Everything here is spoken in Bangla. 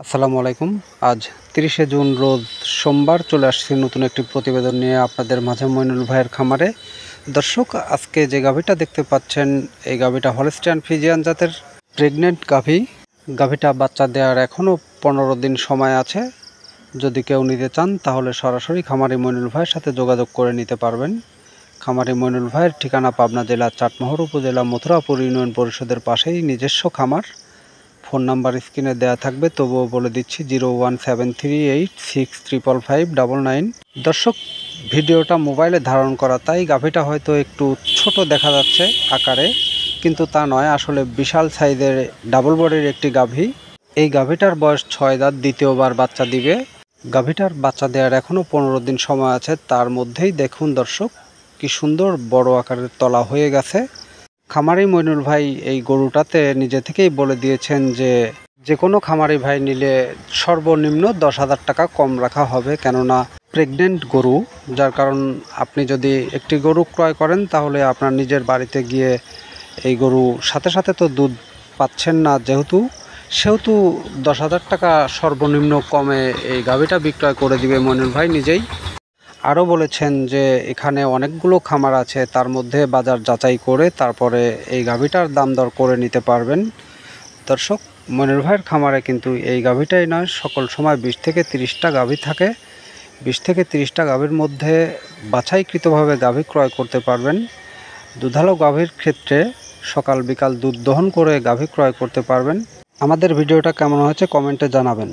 আসসালামু আলাইকুম। আজ 30শে জুন রোজ সোমবার চলে আসছি নতুন একটি প্রতিবেদন নিয়ে আপনাদের মাঝে মইনুল ভাইয়ের খামারে। দর্শক, আজকে যে গাভীটা দেখতে পাচ্ছেন এই গাভীটা হলস্টিয়ান ফ্রিজিয়ান জাতের প্রেগনেন্ট গাভী। গাভীটা বাচ্চা দেওয়ার এখনও 15 দিন সময় আছে। যদি কেউ নিতে চান তাহলে সরাসরি খামারি মইনুল ভাইয়ের সাথে যোগাযোগ করে নিতে পারবেন। খামারি মইনুল ভাইয়ের ঠিকানা পাবনা জেলার চাটমোহর উপজেলা মথুরাপুর ইউনিয়ন পরিষদের পাশেই নিজস্ব খামার। ফোন নাম্বার স্ক্রিনে দেওয়া থাকবে, তবুও বলে দিচ্ছি 01738655599। দর্শক, ভিডিওটা মোবাইলে ধারণ করা, তাই গাভীটা হয়তো একটু ছোট দেখা যাচ্ছে আকারে, কিন্তু তা নয়, আসলে বিশাল সাইজের ডাবল বডির একটি গাভী। এই গাভীটার বয়স 6 দাঁত, দ্বিতীয়বার বাচ্চা দিবে। গাভীটার বাচ্চা দেওয়ার এখনও 15 দিন সময় আছে। তার মধ্যেই দেখুন দর্শক, কি সুন্দর বড় আকারের তলা হয়ে গেছে। খামারি মইনুল ভাই এই গরুটাতে নিজে থেকেই বলে দিয়েছেন যে কোনো খামারি ভাই নিলে সর্বনিম্ন 10,000 টাকা কম রাখা হবে, কেননা প্রেগনেন্ট গরু, যার কারণ আপনি যদি একটি গরু ক্রয় করেন তাহলে আপনার নিজের বাড়িতে গিয়ে এই গরু সাথে সাথে তো দুধ পাচ্ছেন না, সেহেতু 10,000 টাকা সর্বনিম্ন কমে এই গাভীটা বিক্রয় করে দিবে মইনুল ভাই নিজেই। আরও বলেছেন যে এখানে অনেকগুলো খামার আছে, তার মধ্যে বাজার যাচাই করে তারপরে এই গাভীটার দাম দর করে নিতে পারবেন। দর্শক, মইনুল ভাইয়ের খামারে কিন্তু এই গাভীটাই নয়, সকল সময় 20 থেকে 30টা গাভী থাকে। 20 থেকে 30টা গাভীর মধ্যে বাছাইকৃতভাবে গাভী ক্রয় করতে পারবেন। দুধালো গাভীর ক্ষেত্রে সকাল বিকাল দুধ দহন করে গাভী ক্রয় করতে পারবেন। আমাদের ভিডিওটা কেমন হয়েছে কমেন্টে জানাবেন।